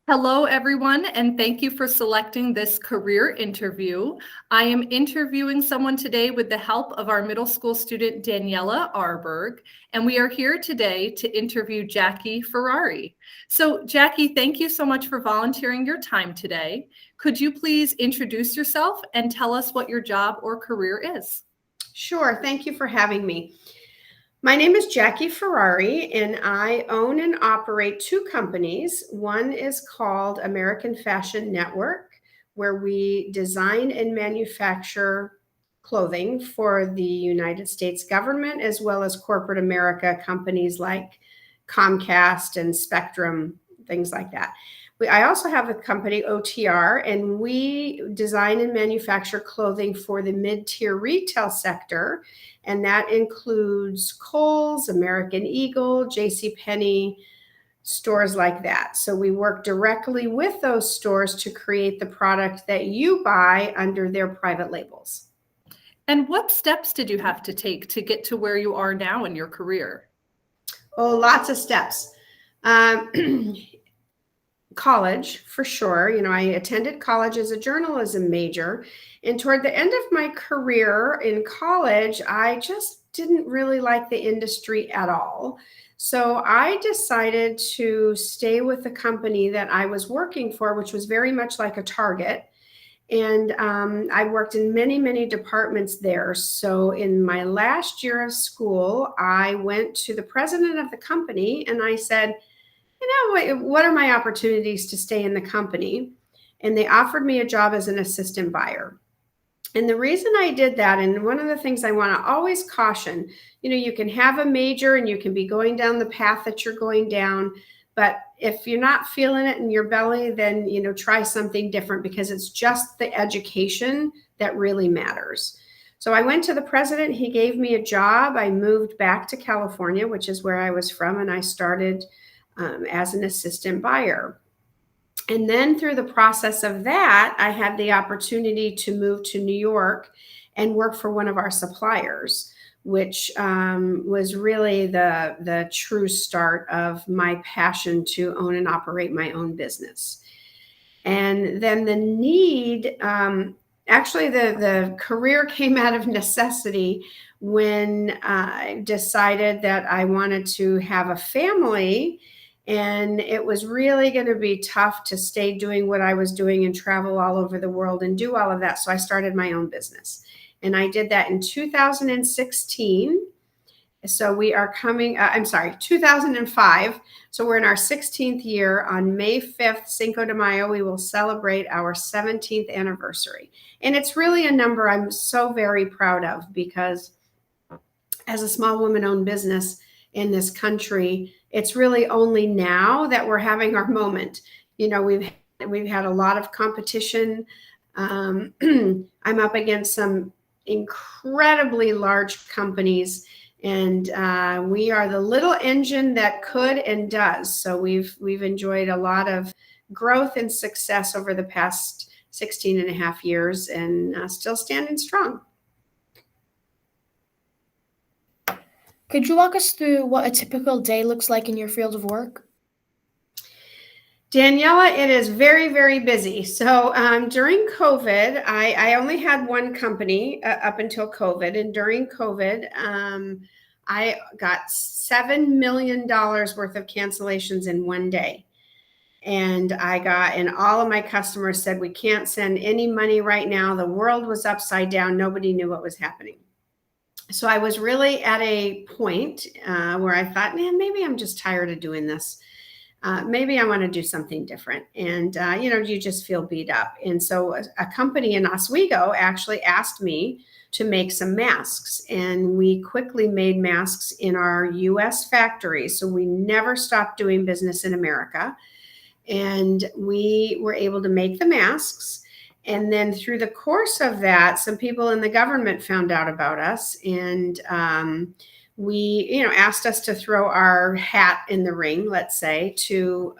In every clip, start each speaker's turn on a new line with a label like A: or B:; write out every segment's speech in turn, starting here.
A: Hello, everyone, and thank you for selecting this career interview. I am interviewing someone today with the help of our middle school student, Daniela Arberg, and we are here today to interview Jackie Ferrari. So, Jackie, thank you so much for volunteering your time today. Could you please introduce yourself and tell us what your job or career is?
B: Sure, thank you for having me. My name is Jackie Ferrari, and I own and operate two companies. One is called American Fashion Network, where we design and manufacture clothing for the United States government, as well as corporate America companies like Comcast and Spectrum, things like that. I also have a company, OTR, and we design and manufacture clothing for the mid-tier retail sector. And that includes Kohl's, American Eagle, JCPenney, stores like that. So we work directly with those stores to create the product that you buy under their private labels.
A: And what steps did you have to take to get to where you are now in your career?
B: Oh, lots of steps. College, for sure. I attended college as a journalism major. And toward the end of my career in college, I just didn't really like the industry at all. So I decided to stay with the company that I was working for, which was very much like a Target. And I worked in many, many departments there. So in my last year of school, I went to the president of the company and I said, what are my opportunities to stay in the company? And they offered me a job as an assistant buyer. And the reason I did that, and one of the things I want to always caution, you can have a major and you can be going down the path that you're going down, but if you're not feeling it in your belly, then, try something different, because it's just the education that really matters. So I went to the president, he gave me a job. I moved back to California, which is where I was from, and I started as an assistant buyer. And then through the process of that, I had the opportunity to move to New York and work for one of our suppliers, which was really the true start of my passion to own and operate my own business. And then the need, actually the career came out of necessity when I decided that I wanted to have a family. And it was really going to be tough to stay doing what I was doing and travel all over the world and do all of that. So I started my own business. And I did that in 2016. So we are 2005. So we're in our 16th year. On May 5th, Cinco de Mayo, we will celebrate our 17th anniversary. And it's really a number I'm so very proud of, because as a small woman-owned business in this country, it's really only now that we're having our moment. We've had a lot of competition. I'm up against some incredibly large companies, and we are the little engine that could and does. So we've enjoyed a lot of growth and success over the past 16 and a half years, and still standing strong.
C: Could you walk us through what a typical day looks like in your field of work?
B: Daniela, it is very, very busy. So during COVID, I only had one company up until COVID. And during COVID, I got $7 million worth of cancellations in one day. And all of my customers said, we can't send any money right now. The world was upside down. Nobody knew what was happening. So I was really at a point where I thought, man, maybe I'm just tired of doing this. Maybe I want to do something different. And, you just feel beat up. And so a company in Oswego actually asked me to make some masks. And we quickly made masks in our US factory. So we never stopped doing business in America. And we were able to make the masks. And then through the course of that, some people in the government found out about us, and we, asked us to throw our hat in the ring, let's say, to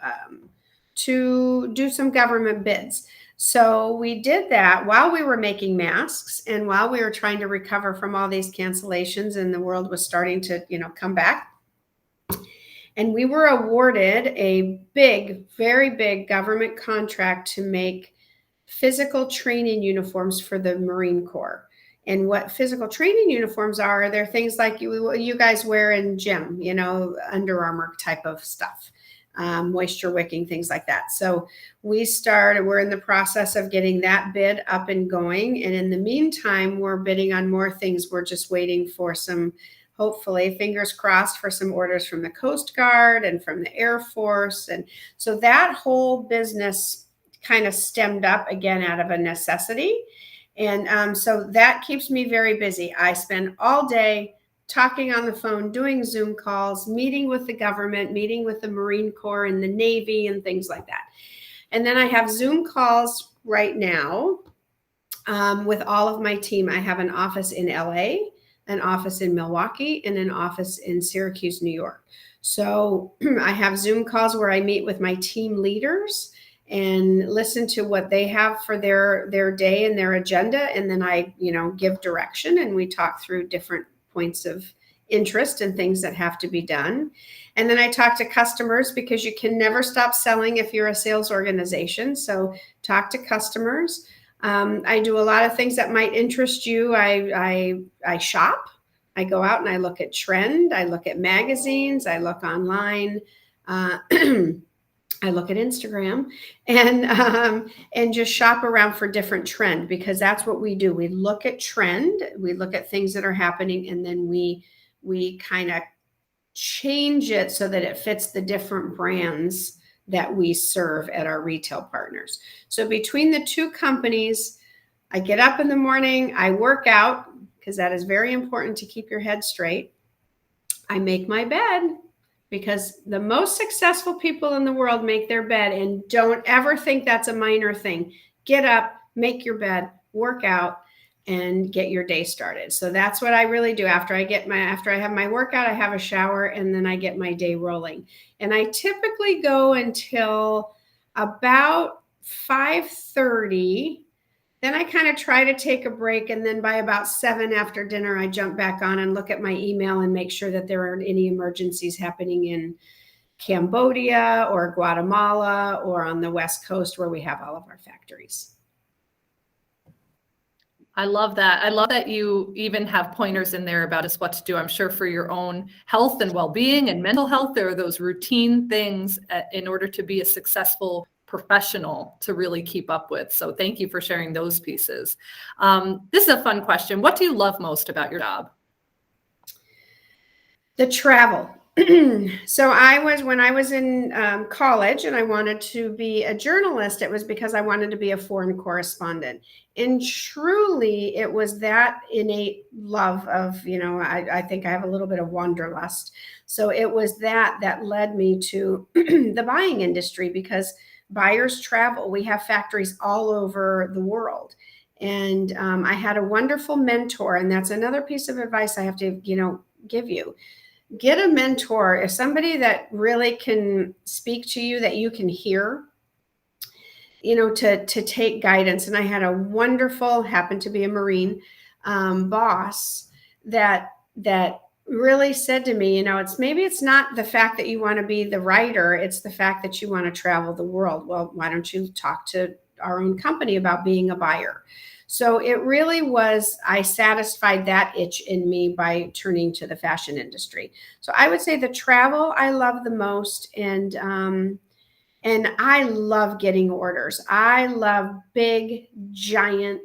B: do some government bids. So we did that while we were making masks and while we were trying to recover from all these cancellations and the world was starting to, come back. And we were awarded a big, very big government contract to make physical training uniforms for the Marine Corps. And what physical training uniforms are, they're things like you guys wear in gym, Under Armour type of stuff, moisture wicking, things like that. So we're in the process of getting that bid up and going. And in the meantime, we're bidding on more things. We're just waiting for some, hopefully, fingers crossed, for some orders from the Coast Guard and from the Air Force. And so that whole business kind of stemmed up again out of a necessity. And so that keeps me very busy. I spend all day talking on the phone, doing Zoom calls, meeting with the government, meeting with the Marine Corps and the Navy and things like that. And then I have Zoom calls right now with all of my team. I have an office in LA, an office in Milwaukee, and an office in Syracuse, New York. So I have Zoom calls where I meet with my team leaders and listen to what they have for their day and their agenda. And then I, give direction and we talk through different points of interest and things that have to be done. And then I talk to customers because you can never stop selling if you're a sales organization. So talk to customers. I do a lot of things that might interest you. I shop. I go out and I look at trend. I look at magazines. I look online. I look at Instagram and just shop around for different trend, because that's what we do. We look at trend, we look at things that are happening, and then we kind of change it so that it fits the different brands that we serve at our retail partners. So between the two companies, I get up in the morning, I work out, because that is very important to keep your head straight. I make my bed, because the most successful people in the world make their bed, and don't ever think that's a minor thing. Get up, make your bed, work out, and get your day started. So that's what I really do. After I have my workout, I have a shower, and then I get my day rolling. And I typically go until about 5:30. Then I kind of try to take a break. And then by about 7 after dinner, I jump back on and look at my email and make sure that there aren't any emergencies happening in Cambodia or Guatemala or on the West Coast where we have all of our factories.
A: I love that. I love that you even have pointers in there about us what to do. I'm sure for your own health and well-being and mental health, there are those routine things in order to be a successful professional to really keep up with. So thank you for sharing those pieces. This is a fun question. What do you love most about your job?
B: The travel. So when I was in college and I wanted to be a journalist, it was because I wanted to be a foreign correspondent. And truly, it was that innate love of, I think I have a little bit of wanderlust. So it was that led me to the buying industry, because buyers travel. We have factories all over the world. And I had a wonderful mentor. And that's another piece of advice I have to, give you. Get a mentor, somebody that really can speak to you, that you can hear, to take guidance. And I had a wonderful, happened to be a Marine boss that really said to me, it's not the fact that you want to be the writer, it's the fact that you want to travel the world. Well, why don't you talk to our own company about being a buyer? So it really was, I satisfied that itch in me by turning to the fashion industry. So I would say the travel I love the most, and I love getting orders. I love big, giant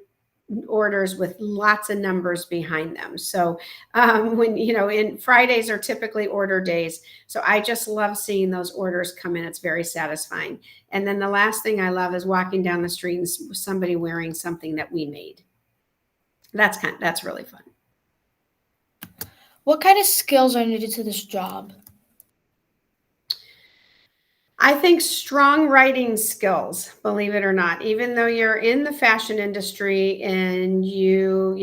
B: orders with lots of numbers behind them. So in Fridays are typically order days. So I just love seeing those orders come in. It's very satisfying. And then the last thing I love is walking down the street and somebody wearing something that we made. That's really fun.
C: What kind of skills are needed to this job?
B: I think strong writing skills, believe it or not, even though you're in the fashion industry and you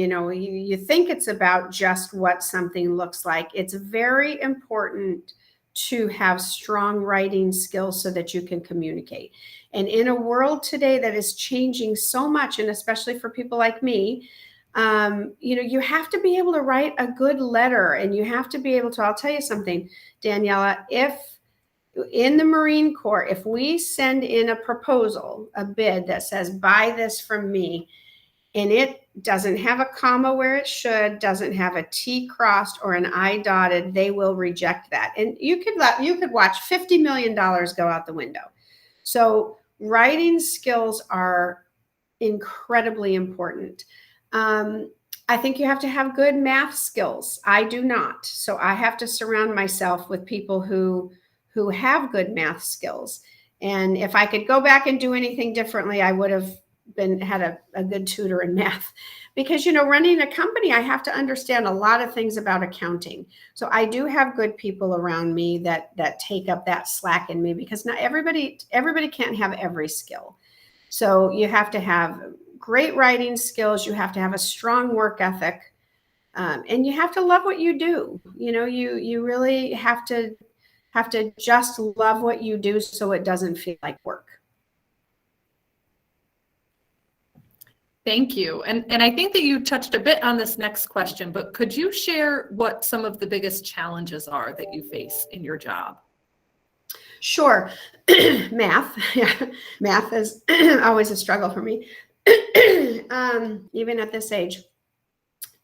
B: think it's about just what something looks like, it's very important to have strong writing skills so that you can communicate. And in a world today that is changing so much, and especially for people like me, you have to be able to write a good letter, and you have to be able to, I'll tell you something, Daniela, if in the Marine Corps, if we send in a proposal, a bid that says, buy this from me, and it doesn't have a comma where it should, doesn't have a T crossed or an I dotted, they will reject that. And you could watch $50 million go out the window. So writing skills are incredibly important. I think you have to have good math skills. I do not. So I have to surround myself with people who have good math skills. And if I could go back and do anything differently, I would have had a good tutor in math, because running a company, I have to understand a lot of things about accounting. So I do have good people around me that take up that slack in me, because not everybody can't have every skill. So you have to have great writing skills, you have to have a strong work ethic, and you have to love what you do. You really have to just love what you do so it doesn't feel like work.
A: Thank you. And I think that you touched a bit on this next question, but could you share what some of the biggest challenges are that you face in your job?
B: Sure. Math. Yeah. Math is always a struggle for me, even at this age.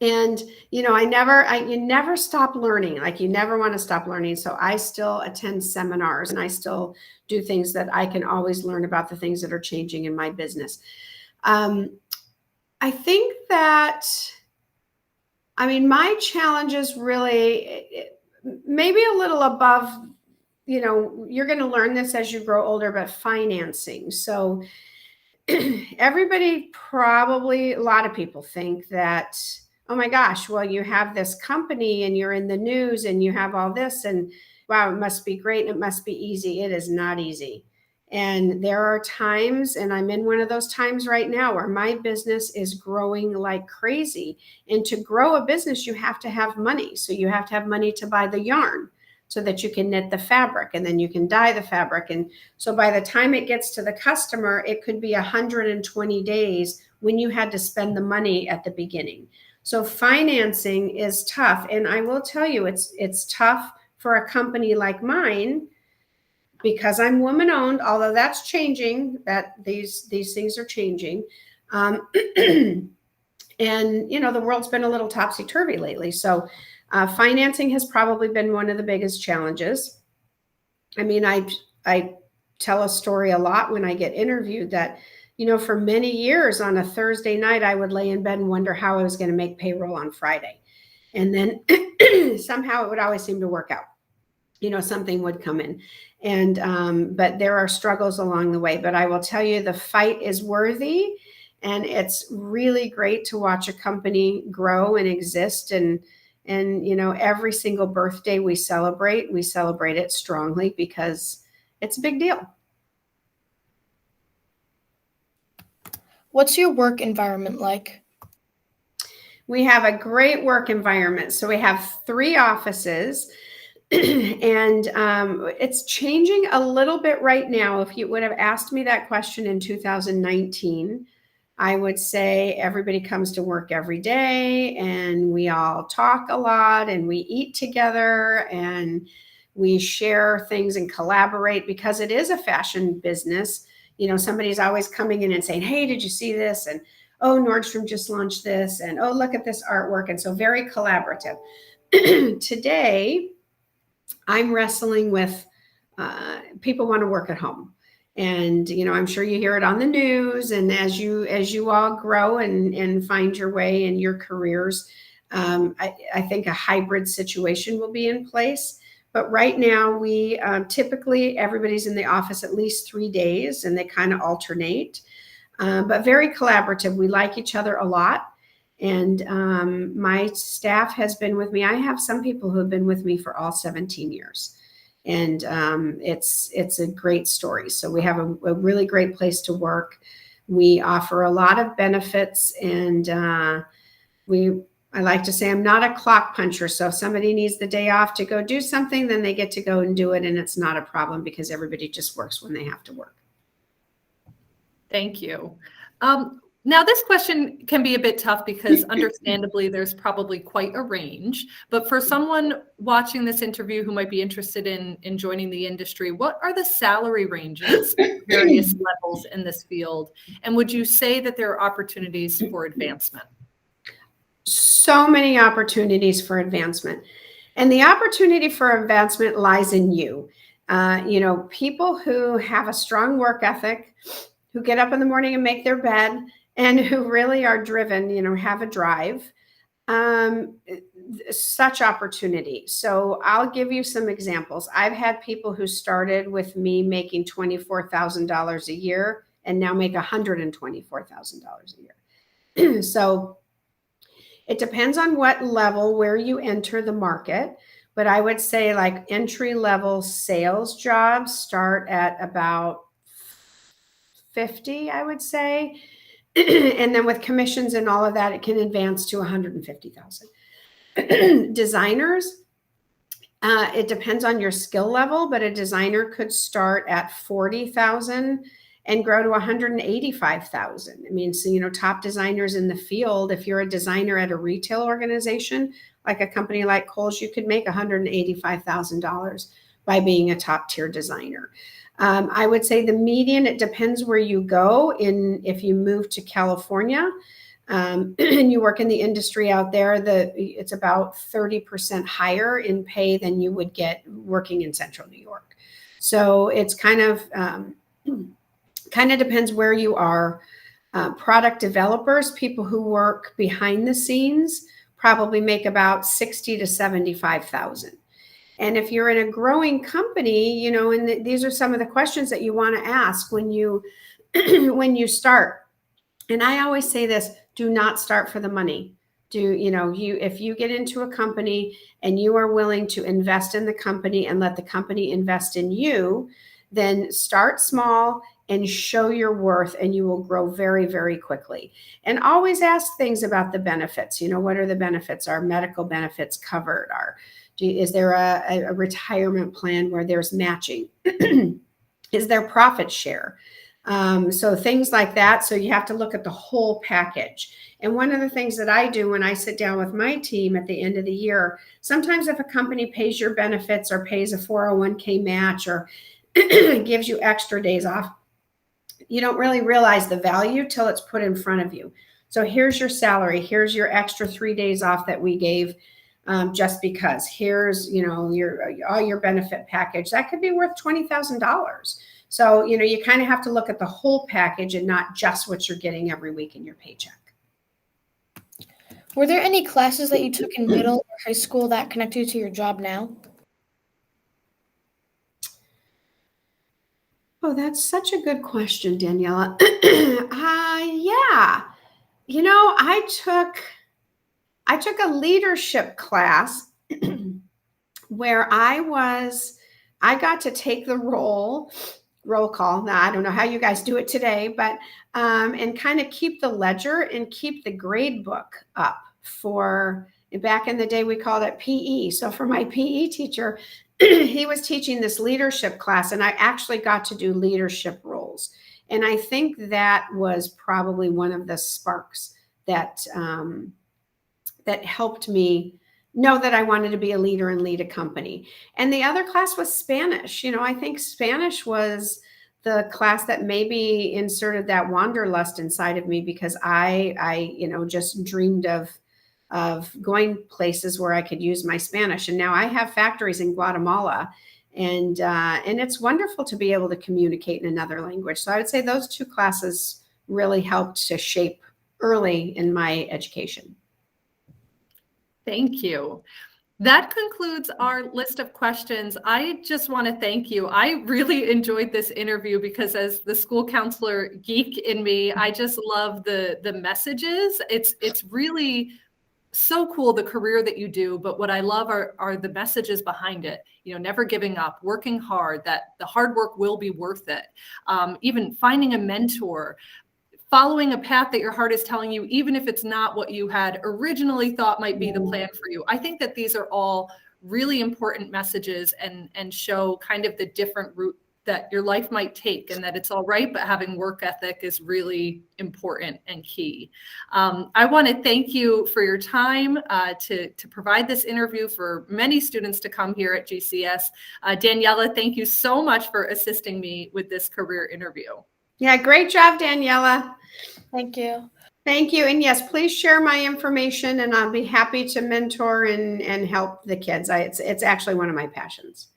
B: And, you never stop learning. Like, you never want to stop learning. So I still attend seminars, and I still do things that I can always learn about the things that are changing in my business. I think that, my challenges really maybe a little above, you're going to learn this as you grow older, but financing. So everybody, probably a lot of people think that, oh my gosh, well, you have this company and you're in the news and you have all this, and wow, it must be great. And it must be easy. It is not easy. And there are times, and I'm in one of those times right now, where my business is growing like crazy. And to grow a business, you have to have money. So you have to have money to buy the yarn so that you can knit the fabric, and then you can dye the fabric. And so by the time it gets to the customer, it could be 120 days when you had to spend the money at the beginning. So financing is tough. And I will tell you, it's tough for a company like mine, because I'm woman owned, although that's changing, that these things are changing. And, the world's been a little topsy-turvy lately. So financing has probably been one of the biggest challenges. I tell a story a lot when I get interviewed that, for many years on a Thursday night, I would lay in bed and wonder how I was going to make payroll on Friday. And then somehow it would always seem to work out. Something would come in. And, but there are struggles along the way. But I will tell you, the fight is worthy, and it's really great to watch a company grow and exist. And every single birthday we celebrate it strongly, because it's a big deal.
C: What's your work environment like?
B: We have a great work environment. So we have 3 offices. And it's changing a little bit right now. If you would have asked me that question in 2019, I would say everybody comes to work every day, and we all talk a lot, and we eat together, and we share things and collaborate, because it is a fashion business. Somebody's always coming in and saying, hey, did you see this? And, oh, Nordstrom just launched this, and, oh, look at this artwork. And so very collaborative. Today, I'm wrestling with people want to work at home. And, I'm sure you hear it on the news. And as you all grow and find your way in your careers, I think a hybrid situation will be in place. But right now, we typically, everybody's in the office at least 3 days, and they kind of alternate, but very collaborative. We like each other a lot. And my staff has been with me. I have some people who have been with me for all 17 years. And it's a great story. So we have a really great place to work. We offer a lot of benefits, and I like to say I'm not a clock puncher. So if somebody needs the day off to go do something, then they get to go and do it. And it's not a problem because everybody just works when they have to work.
A: Thank you. Now, this question can be a bit tough because understandably, there's probably quite a range. But for someone watching this interview who might be interested in joining the industry, what are the salary ranges at various levels in this field? And would you say that there are opportunities for advancement?
B: So many opportunities for advancement. And the opportunity for advancement lies in you. People who have a strong work ethic, who get up in the morning and make their bed, and who really are driven, have a drive, such opportunity. So I'll give you some examples. I've had people who started with me making $24,000 a year and now make $124,000 a year. So it depends on what level, where you enter the market. But I would say like entry-level sales jobs start at about 50, I would say. And then with commissions and all of that, it can advance to 150,000. Designers, it depends on your skill level, but a designer could start at 40,000 and grow to 185,000. I mean, so, top designers in the field, if you're a designer at a retail organization, like a company like Kohl's, you could make $185,000 by being a top tier designer. I would say the median, it depends where you go. If you move to California and you work in the industry out there, it's about 30% higher in pay than you would get working in Central New York. So it's kind of depends where you are. Product developers, people who work behind the scenes, probably make about 60 to 75,000. And if you're in a growing company, and these are some of the questions that you want to ask when you start. And I always say this: do not start for the money. If you get into a company and you are willing to invest in the company and let the company invest in you, then start small and show your worth, and you will grow very, very quickly. And always ask things about the benefits. What are the benefits? Are medical benefits covered? Is there a retirement plan where there's matching? Is there profit share? So things like that. So you have to look at the whole package. And one of the things that I do when I sit down with my team at the end of the year, sometimes if a company pays your benefits or pays a 401k match or gives you extra days off, you don't really realize the value till it's put in front of you. So here's your salary. Here's your extra 3 days off that we gave. Just because here's, all your benefit package that could be worth $20,000. So, you kind of have to look at the whole package and not just what you're getting every week in your paycheck.
C: Were there any classes that you took in middle or high school that connect you to your job now?
B: Oh, that's such a good question, Daniela. Yeah. I took a leadership class where I got to take the roll call. Now, I don't know how you guys do it today, but, and kind of keep the ledger and keep the grade book up back in the day, we called it PE. So for my PE teacher, he was teaching this leadership class, and I actually got to do leadership roles. And I think that was probably one of the sparks that helped me know that I wanted to be a leader and lead a company. And the other class was Spanish. I think Spanish was the class that maybe inserted that wanderlust inside of me, because I just dreamed of going places where I could use my Spanish. And now I have factories in Guatemala, and it's wonderful to be able to communicate in another language. So I would say those two classes really helped to shape early in my education.
A: Thank you. That concludes our list of questions. I just want to thank you. I really enjoyed this interview because, as the school counselor geek in me, I just love the messages. It's really so cool, the career that you do, but what I love are the messages behind it. Never giving up, working hard, that the hard work will be worth it. Even finding a mentor, following a path that your heart is telling you, even if it's not what you had originally thought might be the plan for you. I think that these are all really important messages and show kind of the different route that your life might take, and that it's all right, but having work ethic is really important and key. I want to thank you for your time to provide this interview for many students to come here at GCS. Daniela, thank you so much for assisting me with this career interview.
B: Yeah, great job, Daniela.
C: Thank you.
B: Thank you. And yes, please share my information, and I'll be happy to mentor and help the kids. It's actually one of my passions.